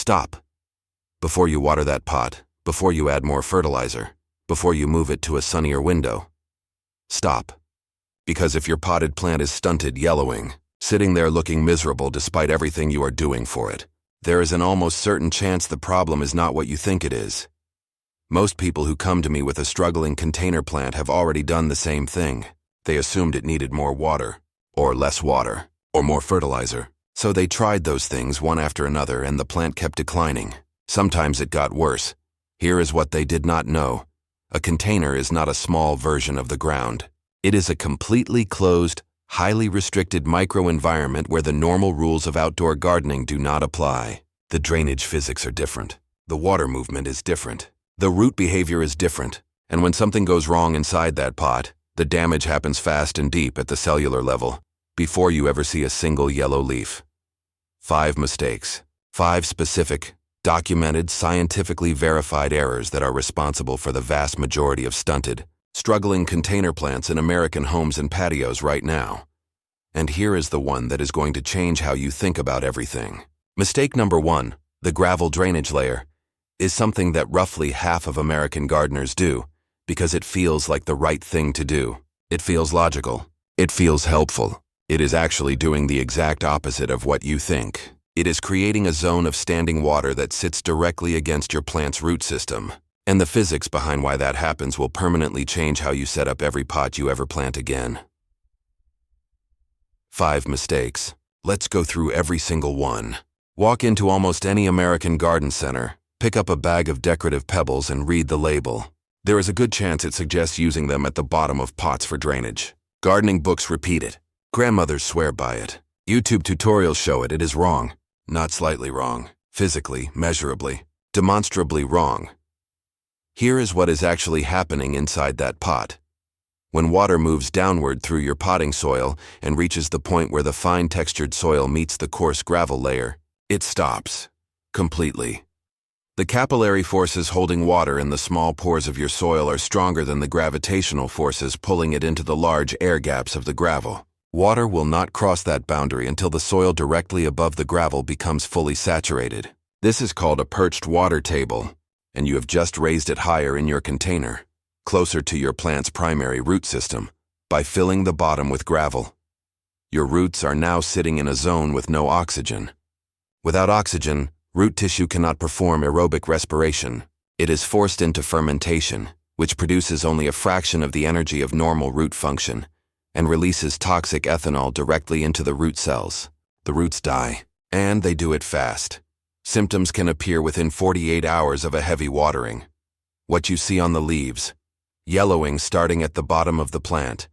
Stop. Before you water that pot, before you add more fertilizer, before you move it to a sunnier window. Stop. Because if your potted plant is stunted, yellowing, sitting there looking miserable despite everything you are doing for it, there is an almost certain chance the problem is not what you think it is. Most people who come to me with a struggling container plant have already done the same thing. They assumed it needed more water, or less water, or more fertilizer. So they tried those things one after another and the plant kept declining. Sometimes it got worse. Here is what they did not know. A container is not a small version of the ground. It is a completely closed, highly restricted microenvironment where the normal rules of outdoor gardening do not apply. The drainage physics are different. The water movement is different. The root behavior is different. And when something goes wrong inside that pot, the damage happens fast and deep at the cellular level, before you ever see a single yellow leaf. 5 mistakes. 5 specific, documented, scientifically verified errors that are responsible for the vast majority of stunted, struggling container plants in American homes and patios right now. And here is the one that is going to change how you think about everything. Mistake number 1, the gravel drainage layer, is something that roughly half of American gardeners do because it feels like the right thing to do. It feels logical. It feels helpful. It is actually doing the exact opposite of what you think. It is creating a zone of standing water that sits directly against your plant's root system. And the physics behind why that happens will permanently change how you set up every pot you ever plant again. 5 mistakes. Let's go through every single one. Walk into almost any American garden center, pick up a bag of decorative pebbles and read the label. There is a good chance it suggests using them at the bottom of pots for drainage. Gardening books repeat it. Grandmothers swear by it. YouTube tutorials show it. It is wrong. Not slightly wrong. Physically, measurably, demonstrably wrong. Here is what is actually happening inside that pot. When water moves downward through your potting soil and reaches the point where the fine-textured soil meets the coarse gravel layer, it stops. Completely. The capillary forces holding water in the small pores of your soil are stronger than the gravitational forces pulling it into the large air gaps of the gravel. Water will not cross that boundary until the soil directly above the gravel becomes fully saturated. This is called a perched water table, and you have just raised it higher in your container, closer to your plant's primary root system, by filling the bottom with gravel. Your roots are now sitting in a zone with no oxygen. Without oxygen, root tissue cannot perform aerobic respiration. It is forced into fermentation, which produces only a fraction of the energy of normal root function, and releases toxic ethanol directly into the root cells. The roots die, and they do it fast. Symptoms can appear within 48 hours of a heavy watering. What you see on the leaves: yellowing starting at the bottom of the plant,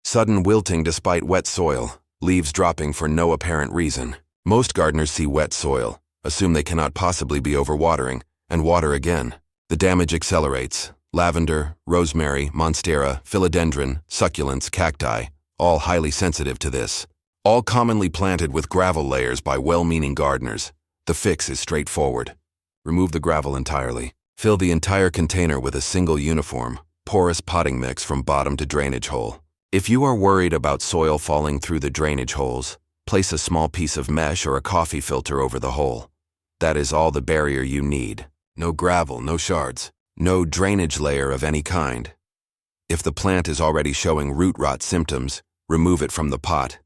sudden wilting despite wet soil, leaves dropping for no apparent reason. Most gardeners see wet soil, assume they cannot possibly be overwatering, and water again. The damage accelerates. Lavender, rosemary, monstera, philodendron, succulents, cacti, all highly sensitive to this. All commonly planted with gravel layers by well-meaning gardeners. The fix is straightforward. Remove the gravel entirely. Fill the entire container with a single uniform, porous potting mix from bottom to drainage hole. If you are worried about soil falling through the drainage holes, place a small piece of mesh or a coffee filter over the hole. That is all the barrier you need. No gravel, no shards. No drainage layer of any kind. If the plant is already showing root rot symptoms, remove it from the pot.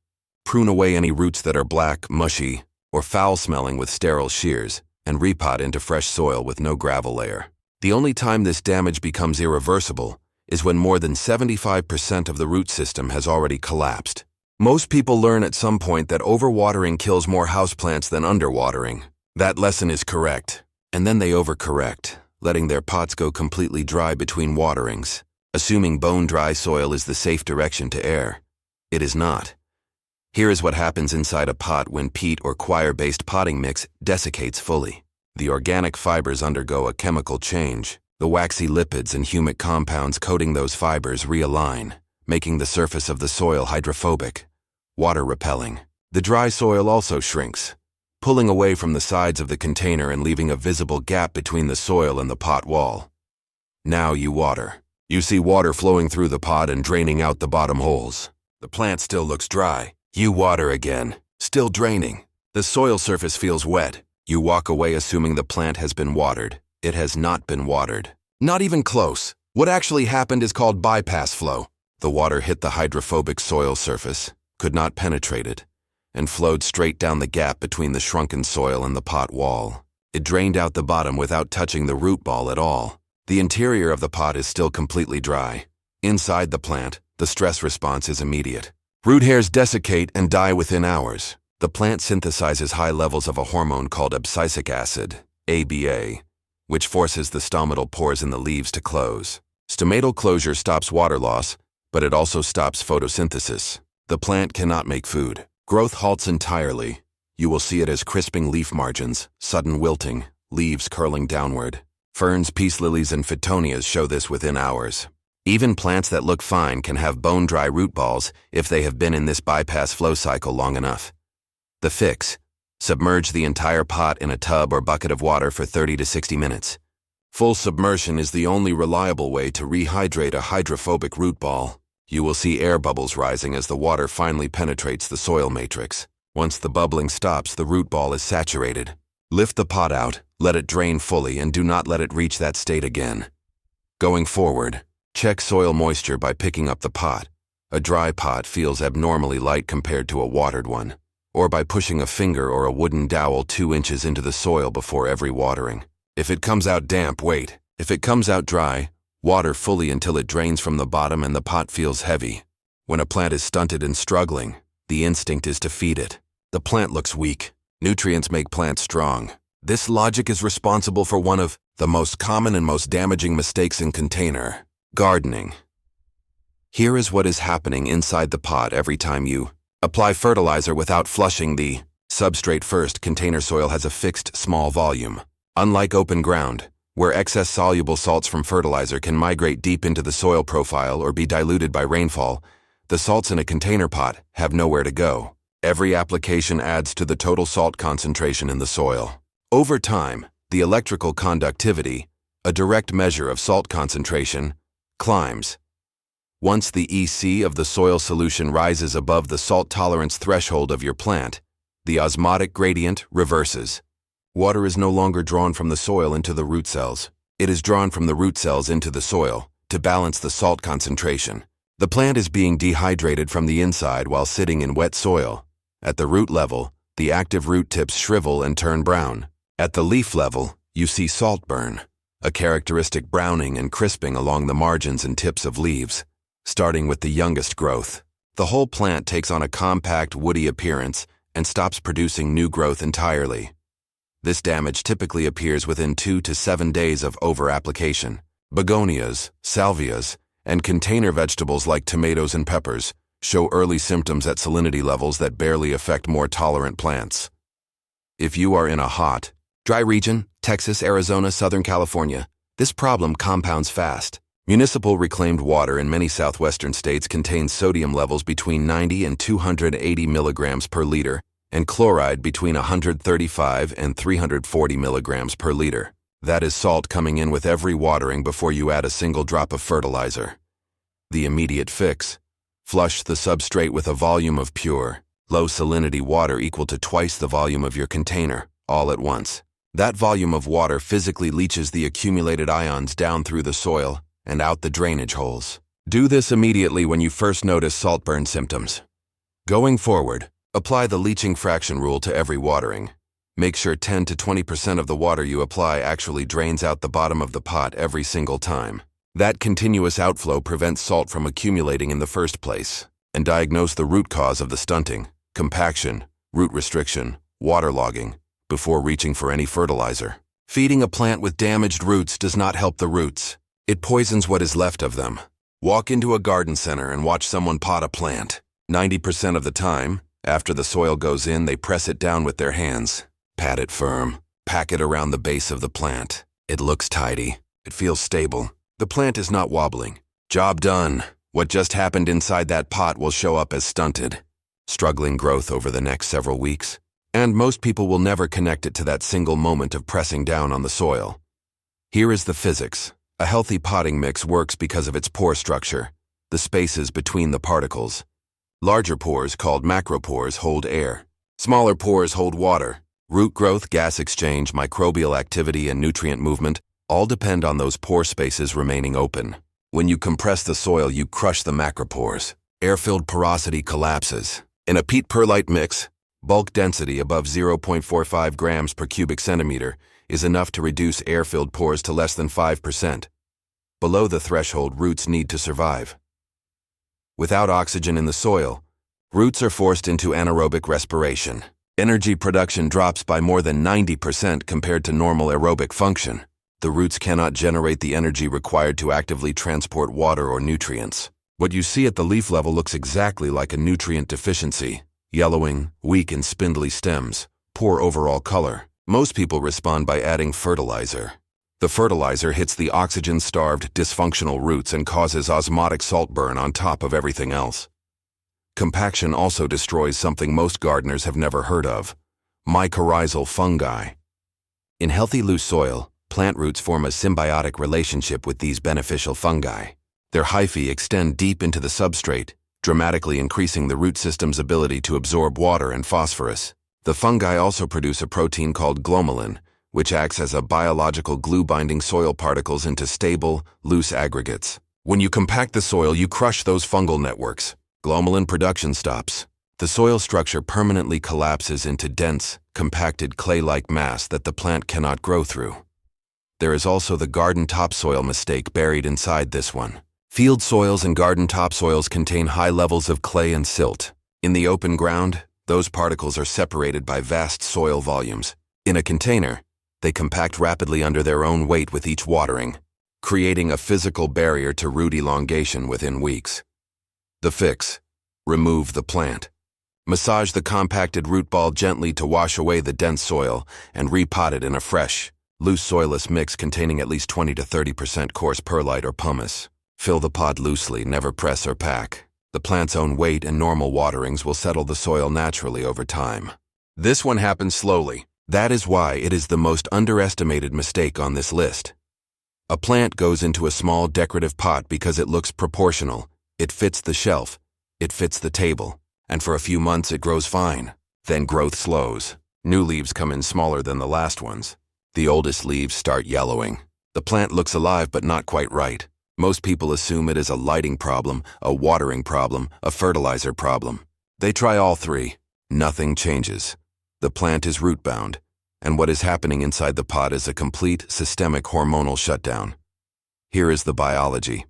Prune away any roots that are black, mushy, or foul-smelling with sterile shears, and repot into fresh soil with no gravel layer. The only time this damage becomes irreversible is when more than 75% of the root system has already collapsed. Most people learn at some point that overwatering kills more houseplants than underwatering. That lesson is correct, and then they overcorrect, letting their pots go completely dry between waterings, assuming bone-dry soil is the safe direction to err. It is not. Here is what happens inside a pot when peat or coir-based potting mix desiccates fully. The organic fibers undergo a chemical change. The waxy lipids and humic compounds coating those fibers realign, making the surface of the soil hydrophobic, water-repelling. The dry soil also shrinks, pulling away from the sides of the container and leaving a visible gap between the soil and the pot wall. Now you water. You see water flowing through the pot and draining out the bottom holes. The plant still looks dry. You water again, still draining. The soil surface feels wet. You walk away assuming the plant has been watered. It has not been watered. Not even close. What actually happened is called bypass flow. The water hit the hydrophobic soil surface, could not penetrate it, and flowed straight down the gap between the shrunken soil and the pot wall. It drained out the bottom without touching the root ball at all. The interior of the pot is still completely dry. Inside the plant, the stress response is immediate. Root hairs desiccate and die within hours. The plant synthesizes high levels of a hormone called abscisic acid, ABA, which forces the stomatal pores in the leaves to close. Stomatal closure stops water loss, but it also stops photosynthesis. The plant cannot make food. Growth halts entirely. You will see it as crisping leaf margins, sudden wilting, leaves curling downward. Ferns, peace lilies, and phytonias show this within hours. Even plants that look fine can have bone-dry root balls if they have been in this bypass flow cycle long enough. The fix: submerge the entire pot in a tub or bucket of water for 30 to 60 minutes. Full submersion is the only reliable way to rehydrate a hydrophobic root ball. You will see air bubbles rising as the water finally penetrates the soil matrix. Once the bubbling stops, the root ball is saturated. Lift the pot out, let it drain fully, and do not let it reach that state again. Going forward, check soil moisture by picking up the pot. A dry pot feels abnormally light compared to a watered one. Or by pushing a finger or a wooden dowel 2 inches into the soil before every watering. If it comes out damp, wait. If it comes out dry, water fully until it drains from the bottom and the pot feels heavy. When a plant is stunted and struggling, the instinct is to feed it. The plant looks weak. Nutrients make plants strong. This logic is responsible for one of the most common and most damaging mistakes in container gardening. Here is what is happening inside the pot every time you apply fertilizer without flushing the substrate first. Container soil has a fixed, small volume. Unlike open ground, where excess soluble salts from fertilizer can migrate deep into the soil profile or be diluted by rainfall, the salts in a container pot have nowhere to go. Every application adds to the total salt concentration in the soil. Over time, the electrical conductivity, a direct measure of salt concentration, climbs. Once the EC of the soil solution rises above the salt tolerance threshold of your plant, the osmotic gradient reverses. Water is no longer drawn from the soil into the root cells. It is drawn from the root cells into the soil to balance the salt concentration. The plant is being dehydrated from the inside while sitting in wet soil. At the root level, the active root tips shrivel and turn brown. At the leaf level, you see salt burn, a characteristic browning and crisping along the margins and tips of leaves. Starting with the youngest growth, the whole plant takes on a compact, woody appearance and stops producing new growth entirely. This damage typically appears within 2 to 7 days of over-application. Begonias, salvias, and container vegetables like tomatoes and peppers show early symptoms at salinity levels that barely affect more tolerant plants. If you are in a hot, dry region, Texas, Arizona, Southern California, this problem compounds fast. Municipal reclaimed water in many southwestern states contains sodium levels between 90 and 280 milligrams per liter, and chloride between 135 and 340 milligrams per liter. That is salt coming in with every watering before you add a single drop of fertilizer. The immediate fix: flush the substrate with a volume of pure, low salinity water equal to twice the volume of your container, all at once. That volume of water physically leaches the accumulated ions down through the soil and out the drainage holes. Do this immediately when you first notice saltburn symptoms. Going forward, apply the leaching fraction rule to every watering. Make sure 10 to 20% of the water you apply actually drains out the bottom of the pot every single time. That continuous outflow prevents salt from accumulating in the first place. And diagnose the root cause of the stunting: compaction, root restriction, waterlogging, before reaching for any fertilizer. Feeding a plant with damaged roots does not help the roots. It poisons what is left of them. Walk into a garden center and watch someone pot a plant. 90% of the time, after the soil goes in, they press it down with their hands. Pat it firm. Pack it around the base of the plant. It looks tidy. It feels stable. The plant is not wobbling. Job done. What just happened inside that pot will show up as stunted, struggling growth over the next several weeks. And most people will never connect it to that single moment of pressing down on the soil. Here is the physics. A healthy potting mix works because of its pore structure, the spaces between the particles. Larger pores, called macropores, hold air. Smaller pores hold water. Root growth, gas exchange, microbial activity, and nutrient movement all depend on those pore spaces remaining open. When you compress the soil, you crush the macropores. Air-filled porosity collapses. In a peat perlite mix, bulk density above 0.45 grams per cubic centimeter is enough to reduce air-filled pores to less than 5%. Below the threshold, roots need to survive. Without oxygen in the soil, roots are forced into anaerobic respiration. Energy production drops by more than 90% compared to normal aerobic function. The roots cannot generate the energy required to actively transport water or nutrients. What you see at the leaf level looks exactly like a nutrient deficiency: yellowing, weak and spindly stems, poor overall color. Most people respond by adding fertilizer. The fertilizer hits the oxygen-starved, dysfunctional roots and causes osmotic saltburn on top of everything else. Compaction also destroys something most gardeners have never heard of: mycorrhizal fungi. In healthy, loose soil, plant roots form a symbiotic relationship with these beneficial fungi. Their hyphae extend deep into the substrate, dramatically increasing the root system's ability to absorb water and phosphorus. The fungi also produce a protein called glomalin, which acts as a biological glue binding soil particles into stable, loose aggregates. When you compact the soil, you crush those fungal networks. Glomalin production stops. The soil structure permanently collapses into dense, compacted clay-like mass that the plant cannot grow through. There is also the garden topsoil mistake buried inside this one. Field soils and garden topsoils contain high levels of clay and silt. In the open ground, those particles are separated by vast soil volumes. In a container, they compact rapidly under their own weight with each watering, creating a physical barrier to root elongation within weeks. The fix: remove the plant. Massage the compacted root ball gently to wash away the dense soil and repot it in a fresh, loose soilless mix containing at least 20 to 30% coarse perlite or pumice. Fill the pot loosely, never press or pack. The plant's own weight and normal waterings will settle the soil naturally over time. This one happens slowly. That is why it is the most underestimated mistake on this list. A plant goes into a small decorative pot because it looks proportional. It fits the shelf. It fits the table. And for a few months it grows fine. Then growth slows. New leaves come in smaller than the last ones. The oldest leaves start yellowing. The plant looks alive but not quite right. Most people assume it is a lighting problem, a watering problem, a fertilizer problem. They try all three. Nothing changes. The plant is root-bound, and what is happening inside the pot is a complete systemic hormonal shutdown. Here is the biology.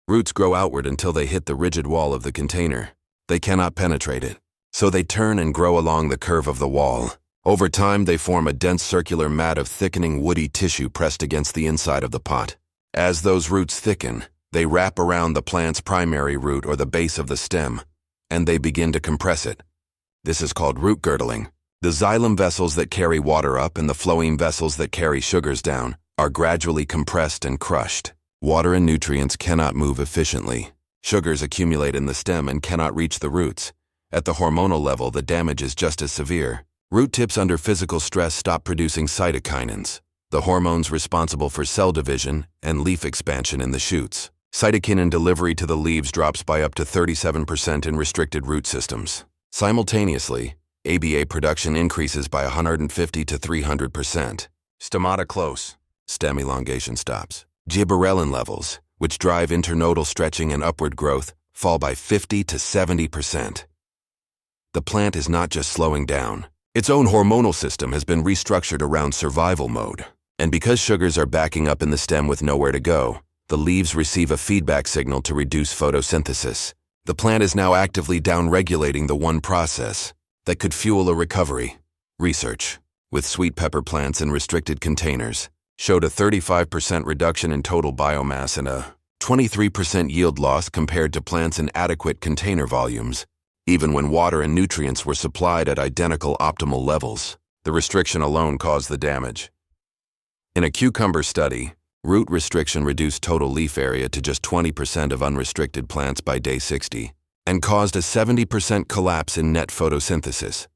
Roots grow outward until they hit the rigid wall of the container. They cannot penetrate it, so they turn and grow along the curve of the wall. Over time, they form a dense circular mat of thickening woody tissue pressed against the inside of the pot. As those roots thicken, they wrap around the plant's primary root or the base of the stem, and they begin to compress it. This is called root girdling. The xylem vessels that carry water up and the phloem vessels that carry sugars down are gradually compressed and crushed. Water and nutrients cannot move efficiently. Sugars accumulate in the stem and cannot reach the roots. At the hormonal level, the damage is just as severe. Root tips under physical stress stop producing cytokinins, the hormones responsible for cell division and leaf expansion in the shoots. Cytokinin delivery to the leaves drops by up to 37% in restricted root systems. Simultaneously, ABA production increases by 150 to 300%. Stomata close. Stem elongation stops. Gibberellin levels, which drive internodal stretching and upward growth, fall by 50 to 70%. The plant is not just slowing down. Its own hormonal system has been restructured around survival mode. And because sugars are backing up in the stem with nowhere to go, the leaves receive a feedback signal to reduce photosynthesis. The plant is now actively downregulating the one process that could fuel a recovery. Research with sweet pepper plants in restricted containers showed a 35% reduction in total biomass and a 23% yield loss compared to plants in adequate container volumes, even when water and nutrients were supplied at identical optimal levels. The restriction alone caused the damage. In a cucumber study, root restriction reduced total leaf area to just 20% of unrestricted plants by day 60 and caused a 70% collapse in net photosynthesis.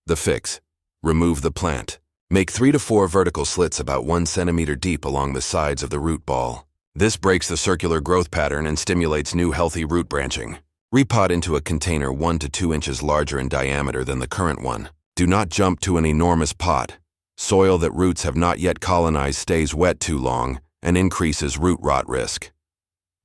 The fix: remove the plant. Make 3 to 4 vertical slits about 1 centimeter deep along the sides of the root ball. This breaks the circular growth pattern and stimulates new healthy root branching. Repot into a container 1 to 2 inches larger in diameter than the current one. Do not jump to an enormous pot. Soil that roots have not yet colonized stays wet too long and increases root rot risk.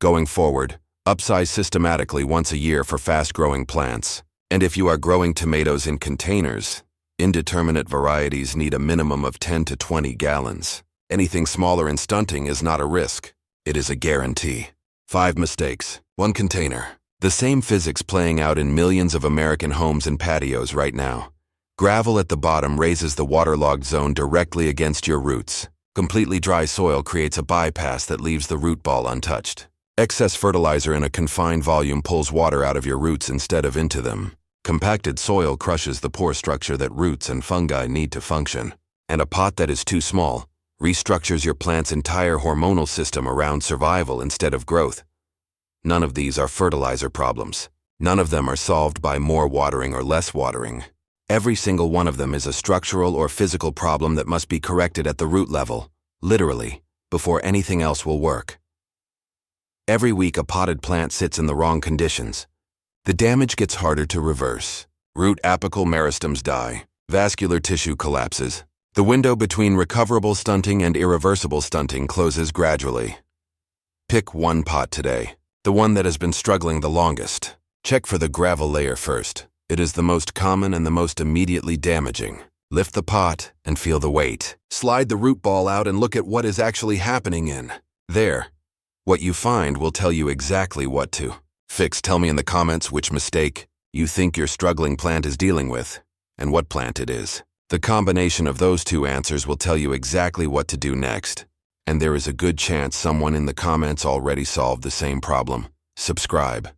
Going forward, upsize systematically once a year for fast-growing plants. And if you are growing tomatoes in containers, indeterminate varieties need a minimum of 10 to 20 gallons. Anything smaller in stunting is not a risk. It is a guarantee. 5 mistakes. 1 container. The same physics playing out in millions of American homes and patios right now. Gravel at the bottom raises the waterlogged zone directly against your roots. Completely dry soil creates a bypass that leaves the root ball untouched. Excess fertilizer in a confined volume pulls water out of your roots instead of into them. Compacted soil crushes the pore structure that roots and fungi need to function. And a pot that is too small restructures your plant's entire hormonal system around survival instead of growth. None of these are fertilizer problems. None of them are solved by more watering or less watering. Every single one of them is a structural or physical problem that must be corrected at the root level, literally, before anything else will work. Every week a potted plant sits in the wrong conditions. The damage gets harder to reverse. Root apical meristems die. Vascular tissue collapses. The window between recoverable stunting and irreversible stunting closes gradually. Pick one pot today, the one that has been struggling the longest. Check for the gravel layer first. It is the most common and the most immediately damaging. Lift the pot and feel the weight. Slide the root ball out and look at what is actually happening in there. What you find will tell you exactly what to fix. Tell me in the comments which mistake you think your struggling plant is dealing with and what plant it is. The combination of those two answers will tell you exactly what to do next. And there is a good chance someone in the comments already solved the same problem. Subscribe.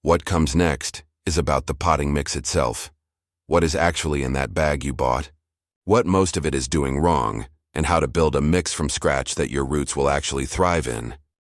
What comes next is about the potting mix itself. What is actually in that bag you bought? What most of it is doing wrong, and how to build a mix from scratch that your roots will actually thrive in.